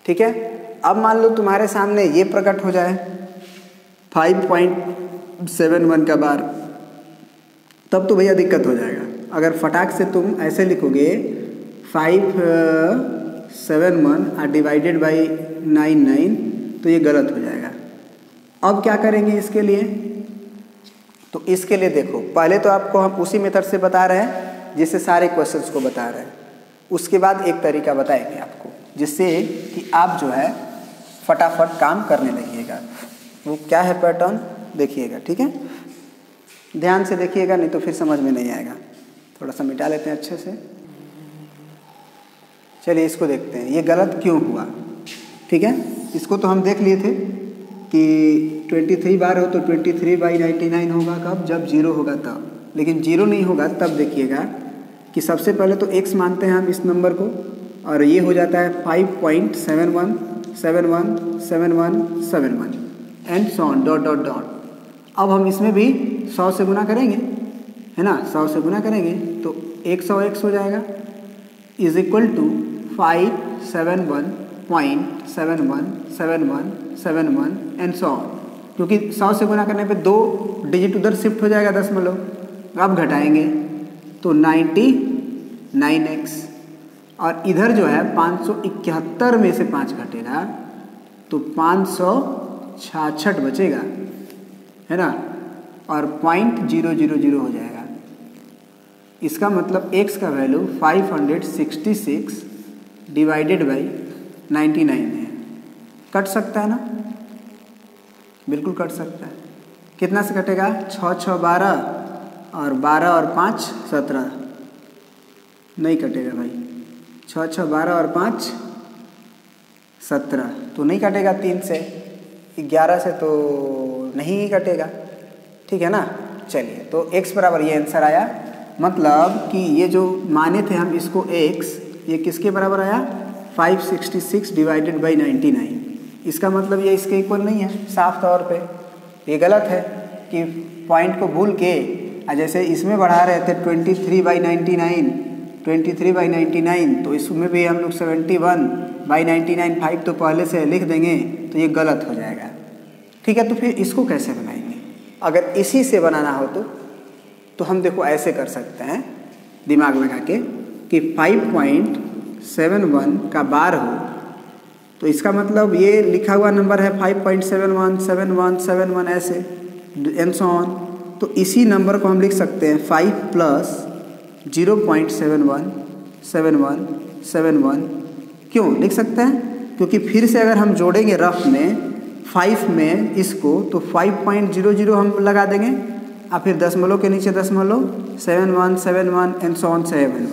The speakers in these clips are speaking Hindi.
ठीक है। अब मान लो तुम्हारे सामने ये प्रकट हो जाए 5.71 का बार, तब तो भैया दिक्कत हो जाएगा। अगर फटाक से तुम ऐसे लिखोगे 571 डिवाइडेड बाई 99 तो ये गलत हो जाएगा। अब क्या करेंगे इसके लिए? तो इसके लिए देखो, पहले तो आपको हम उसी मेथड से बता रहे हैं जिससे सारे क्वेश्चंस को बता रहे हैं। उसके बाद एक तरीका बताएंगे आपको जिससे कि आप जो है फटाफट काम करने लगिएगा। वो क्या है पैटर्न देखिएगा, ठीक है। ध्यान से देखिएगा, नहीं तो फिर समझ में नहीं आएगा। थोड़ा सा मिटा लेते हैं अच्छे से। चलिए इसको देखते हैं, ये गलत क्यों हुआ, ठीक है। इसको तो हम देख लिए थे कि 23 बार हो तो 23/99 होगा कब? जब 0 होगा तब। लेकिन 0 नहीं होगा तब देखिएगा कि सबसे पहले तो x मानते हैं हम इस नंबर को, और ये हो जाता है 5.71717171 and so on dot dot dot. अब हम इसमें भी 100 से गुना करेंगे, है ना। 100 से गुना करेंगे तो 100x हो जाएगा is equal to 571.717171 and so on. क्योंकि 100 से गुना करने पे 2 डिजिट उधर शिफ्ट हो जाएगा दशमलव। अब घटाएंगे तो 99x, और इधर जो है 571 में से 5 घटेगा तो 566 बचेगा, है ना। और 0.000 हो जाएगा। इसका मतलब x का वैल्यू 566 डिवाइडेड बाई 99 है। कट सकता है ना? बिल्कुल कट सकता है। कितना से कटेगा? 6 6 12 और 12 और 5 17। नहीं कटेगा भाई। 6 6 12 और 5 17 तो नहीं कटेगा। 3 से 11 से तो नहीं कटेगा, ठीक है ना। चलिए तो x बराबर ये आंसर आया। मतलब कि ये जो माने थे हम इसको x, ये किसके बराबर आया? 566 डिवाइडेड बाई 99। इसका मतलब ये इसके इक्वल नहीं है साफ तौर पे। ये गलत है कि पॉइंट को भूल के जैसे इसमें बढ़ा रहे थे 23/99 तो इसमें भी हम लोग 71/99 5 तो पहले से लिख देंगे तो ये गलत हो जाएगा, ठीक है। तो फिर इसको कैसे बनाएंगे? अगर इसी से बनाना हो तो हम देखो ऐसे कर सकते हैं दिमाग लगा के कि 5.71 का बार हो तो इसका मतलब ये लिखा हुआ नंबर है 5.717171 ऐसे एंड सो ऑन। तो इसी नंबर को हम लिख सकते हैं 5 प्लस 0.717171। क्यों लिख सकते हैं? क्योंकि फिर से अगर हम जोड़ेंगे रफ में 5 में इसको तो 5.00 हम लगा देंगे और फिर दशमलव के नीचे दशमलव 7171 एंड सो ऑन 71।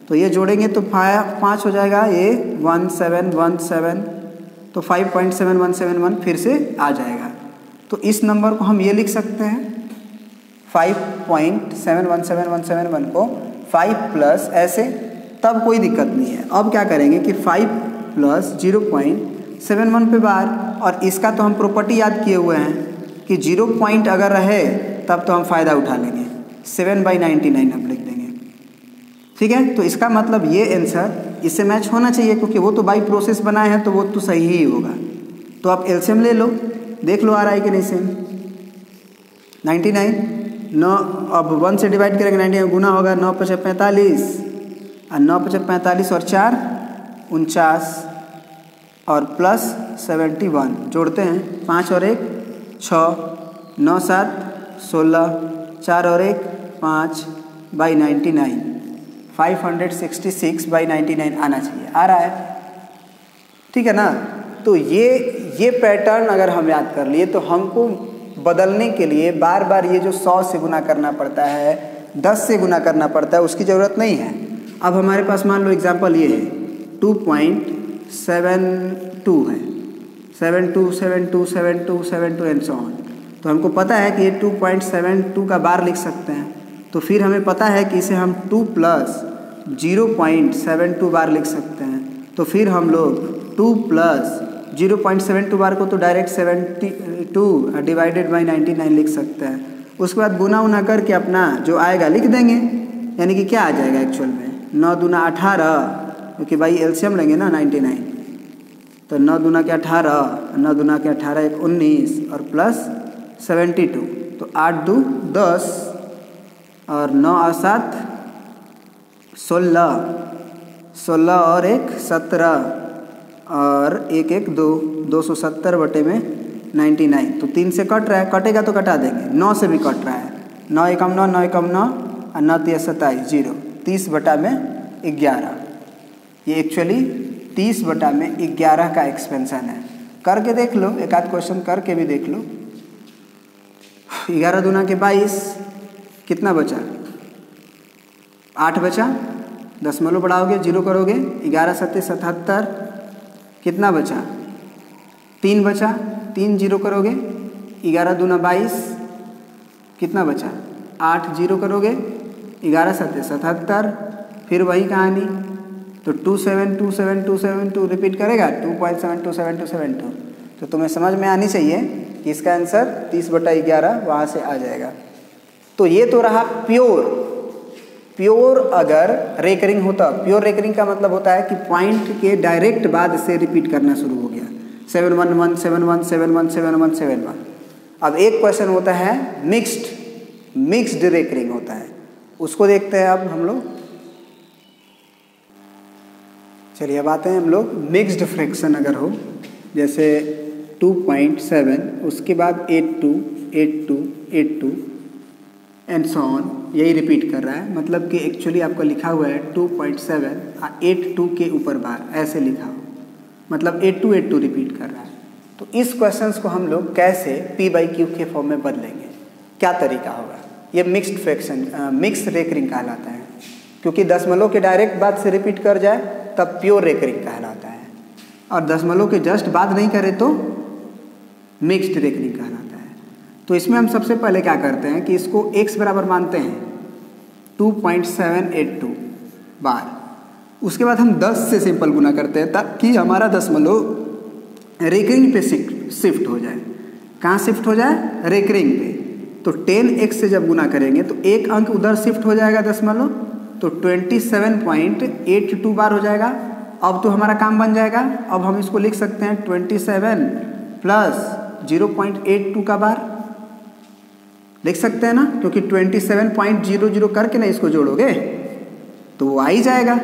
तो ये जोड़ेंगे तो 5 हो जाएगा, ये 1717 तो 5.7171 फिर से आ जाएगा। तो इस नंबर को हम ये लिख सकते हैं 5.717171 को 5 प्लस ऐसे, तब कोई दिक्कत नहीं है। अब क्या करेंगे कि 5 प्लस 0.71 पे बार, और इसका तो हम प्रॉपर्टी याद किए हुए हैं कि 0 पॉइंट अगर रहे तब तो हम फ़ायदा उठा लेंगे, 7/99 अब लिख देंगे, ठीक है। तो इसका मतलब ये आंसर इससे मैच होना चाहिए क्योंकि वो तो बाई प्रोसेस बनाए हैं तो वो तो सही ही होगा। तो आप एलसीएम ले लो, देख लो आ रहा है कि नहीं सेम। 99 9 अब 1 से डिवाइड करेंगे 99 गुना होगा 9 × 5 = 45 और 9 × 5 = 45 और 4 = 49 और प्लस 71 जोड़ते हैं 5 और 1 6 9 7 16 4 और 1 5/99 566/99 आना चाहिए। आ रहा है, ठीक है ना। तो ये पैटर्न अगर हम याद कर लिए तो हमको बदलने के लिए बार बार ये जो 100 से गुना करना पड़ता है 10 से गुना करना पड़ता है उसकी ज़रूरत नहीं है। अब हमारे पास मान लो एग्जांपल ये है 2.72 है, 72727272 एंड सो ऑन। तो हमको पता है कि ये 2.72 का बार लिख सकते हैं। तो फिर हमें पता है कि इसे हम 2 प्लस 0.72 बार लिख सकते हैं। तो फिर हम लोग 2 प्लस 0.72 बार को तो डायरेक्ट 72 डिवाइडेड बाई 99 लिख सकते हैं। उसके बाद गुना उना करके अपना जो आएगा लिख देंगे, यानी कि क्या आ जाएगा एक्चुअल में 9 दूना 18, क्योंकि भाई एलसीएम लेंगे ना 99। तो 9 दूना के 18, 9 दूना के 18 एक 19 और प्लस 72, तो 8 दू 10 और 9 और 7 16, 16 और 1 17 और 1 1 2, 270 बटे में 99। तो 3 से कट रहा है, कटेगा तो कटा देंगे। 9 से भी कट रहा है, 9 एकम 9, 9 एकम 9 और 9 3 27 0, 30 बटा में 11। ये एक्चुअली 30 बटा में 11 का एक्सपेंशन है। करके देख लो, एक आध क्वेश्चन करके भी देख लो। 11 दूना के 22, कितना बचा? 8 बचा, दशमलव बढ़ाओगे 0 करोगे, 11 7 77, कितना बचा? 3 बचा, 3 0 करोगे, 11 दूना 22, कितना बचा? 8 0 करोगे, 11 7 77, फिर वही कहानी। तो 272727 रिपीट करेगा, 2.727272। तो तुम्हें समझ में आनी चाहिए कि इसका आंसर 30 बटा 11 वहाँ से आ जाएगा। तो ये तो रहा प्योर अगर रेकरिंग होता। प्योर रेकरिंग का मतलब होता है कि पॉइंट के डायरेक्ट बाद से रिपीट करना शुरू हो गया, 711 71 71 71 71। अब एक क्वेश्चन होता है मिक्स्ड रेकरिंग होता है, उसको देखते हैं अब हम लोग। चलिए अब आते हैं हम लोग मिक्स्ड फ्रैक्शन अगर हो, जैसे 2.7, उसके बाद 82 82 82 एंड सो ऑन, यही रिपीट कर रहा है। मतलब कि एक्चुअली आपका लिखा हुआ है 2.7 82 के ऊपर बार, ऐसे लिखा हो, मतलब 82 82 रिपीट कर रहा है। तो इस क्वेश्चंस को हम लोग कैसे P/Q के फॉर्म में बदलेंगे, क्या तरीका होगा? ये मिक्स्ड फ्रैक्शन मिक्स रेकरिंग कहलाता है, क्योंकि दशमलव के डायरेक्ट बाद से रिपीट कर जाए तब प्योर रेकरिंग कहलाता है, और दशमलव के जस्ट बाद नहीं करे तो मिक्स्ड रेकरिंग कहलाता है। तो इसमें हम सबसे पहले क्या करते हैं कि इसको x बराबर मानते हैं 2.782 बार। उसके बाद हम 10 से सिंपल गुना करते हैं ताकि हमारा दशमलव रेकरिंग पे शिफ्ट हो जाए। कहाँ शिफ्ट हो जाए? रेकरिंग पे। तो 10x से जब गुना करेंगे तो एक अंक उधर शिफ्ट हो जाएगा दशमलव, तो 27.82 बार हो जाएगा। अब तो हमारा काम बन जाएगा। अब हम इसको लिख सकते हैं 27 प्लस 0.82 का बार लिख सकते हैं ना, क्योंकि 27.00 करके ना इसको जोड़ोगे तो वो आ ही जाएगा।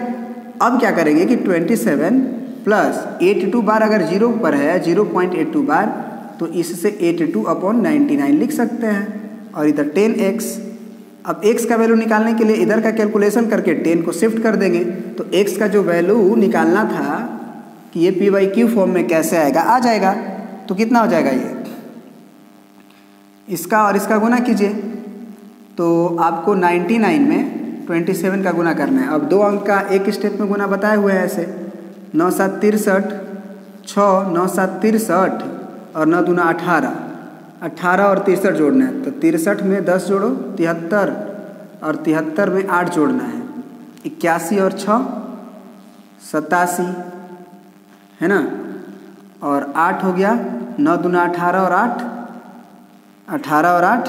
अब क्या करेंगे कि 27 प्लस 82 बार अगर 0 पर है 0.82 बार, तो इससे 82/99 लिख सकते हैं। और इधर 10x, अब x का वैल्यू निकालने के लिए इधर का कैलकुलेशन करके 10 को शिफ्ट कर देंगे, तो x का जो वैल्यू निकालना था कि ये P/Q फॉर्म में कैसे आएगा, आ जाएगा। तो कितना हो जाएगा? ये इसका और इसका गुना कीजिए, तो आपको 99 में 27 का गुना करना है। अब 2 अंक का एक स्टेप में गुना बताए हुए हैं ऐसे, 9 7 63, 6 9 7 63 और 9 दूना 18, 18 और 63 जोड़ना है। तो 63 में 10 जोड़ो 73 और 73 में 8 जोड़ना है, 81 और 6 87 है ना, और 8 हो गया, 9 दूना 18 और 8 18 और 8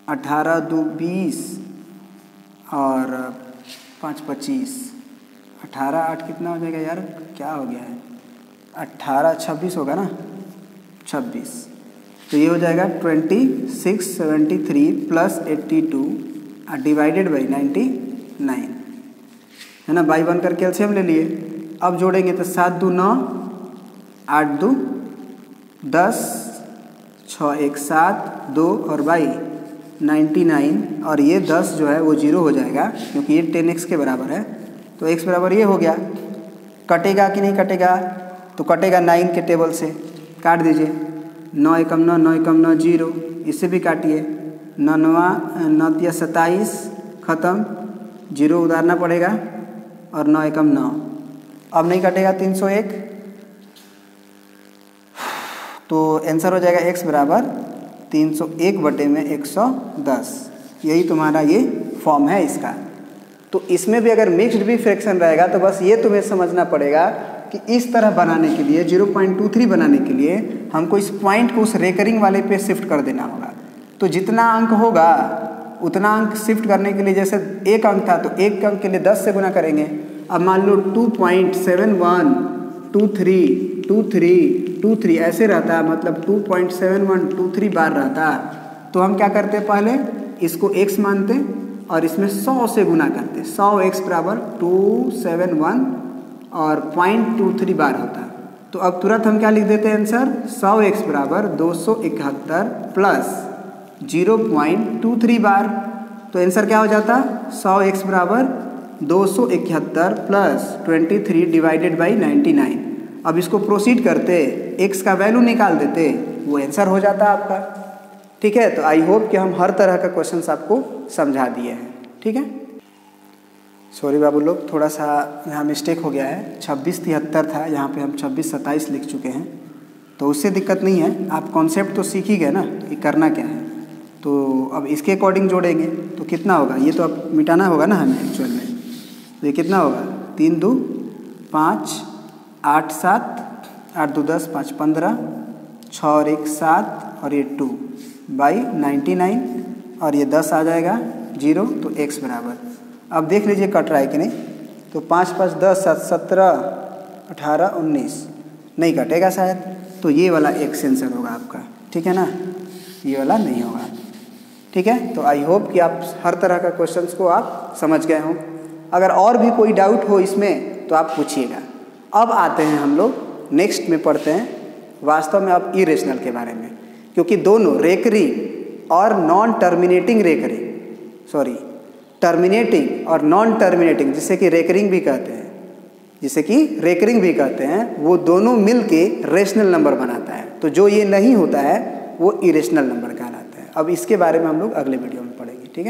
18 2 20 और 5 25, 18 8 कितना हो जाएगा यार, क्या हो गया है? 18 26 होगा ना, 26। तो ये हो जाएगा 2673 प्लस 82 डिवाइडेड बाई 99 है ना। बाई 1 करके एलसीएम ले लिए। अब जोड़ेंगे तो 7 2 9, 8 2 10, 6 1 7 2 और बाई 99, और ये 10 जो है वो 0 हो जाएगा क्योंकि ये 10x के बराबर है। तो x बराबर ये हो गया। कटेगा कि नहीं कटेगा? तो कटेगा 9 के टेबल से, काट दीजिए। 9 एकम 9, 9 एकम 9 0, इससे भी काटिए। 9 9 27 ख़त्म, 0 उतारना पड़ेगा, और 9 एकम 9। अब नहीं कटेगा 301, तो आंसर हो जाएगा x बराबर 301 बटे में 110। यही तुम्हारा ये फॉर्म है इसका। तो इसमें भी अगर मिक्स्ड भी फ्रैक्शन रहेगा तो बस ये तुम्हें समझना पड़ेगा कि इस तरह बनाने के लिए 0.23 बनाने के लिए हमको इस पॉइंट को उस रेकरिंग वाले पे शिफ्ट कर देना होगा। तो जितना अंक होगा उतना अंक शिफ्ट करने के लिए, जैसे एक अंक था तो एक अंक के लिए 10 से गुना करेंगे, अब मान लो 2.71 23 ऐसे रहता है, मतलब 2.7123 बार रहता है, तो हम क्या करते हैं, पहले इसको x मानते और इसमें 100 से गुना करते। 100x बराबर 271 और 0.23 बार होता है। तो अब तुरंत हम क्या लिख देते हैं आंसर, 100x बराबर 271 प्लस 0.23 बार। तो आंसर क्या हो जाता, 100x बराबर 271 प्लस 23 डिवाइडेड बाई 99। अब इसको प्रोसीड करते, x का वैल्यू निकाल देते, वो आंसर हो जाता आपका। ठीक है, तो आई होप कि हम हर तरह का क्वेश्चंस आपको समझा दिए हैं। ठीक है, सॉरी बाबू लोग, थोड़ा सा यहाँ मिस्टेक हो गया है, 2673 था, यहाँ पे हम 2627 लिख चुके हैं। तो उससे दिक्कत नहीं है, आप कॉन्सेप्ट तो सीख ही गए ना कि करना क्या है। तो अब इसके अकॉर्डिंग जोड़ेंगे तो कितना होगा, ये तो अब मिटाना होगा ना हमें एक्चुअल में। तो ये कितना होगा, 3 2 5 8 7 8 2 10 5 15 6 और 1 7 और ये 2 बाई 99 और ये 10 आ जाएगा 0, तो x बराबर, अब देख लीजिए कट रहा है कि नहीं। तो 5 5 10 7 17 18 19 नहीं कटेगा शायद, तो ये वाला x आंसर होगा आपका। ठीक है ना, ये वाला नहीं होगा। ठीक है, तो आई होप कि आप हर तरह का क्वेश्चंस को आप समझ गए हों। अगर और भी कोई डाउट हो इसमें तो आप पूछिएगा। अब आते हैं हम लोग नेक्स्ट में पढ़ते हैं वास्तव में अब इरेशनल के बारे में, क्योंकि दोनों रेकरिंग और नॉन टर्मिनेटिंग टर्मिनेटिंग और नॉन टर्मिनेटिंग, जिसे कि रेकरिंग भी कहते हैं, वो दोनों मिल के रेशनल नंबर बनाता है। तो जो ये नहीं होता है वो इरेशनल नंबर कहलाता है। अब इसके बारे में हम लोग अगले वीडियो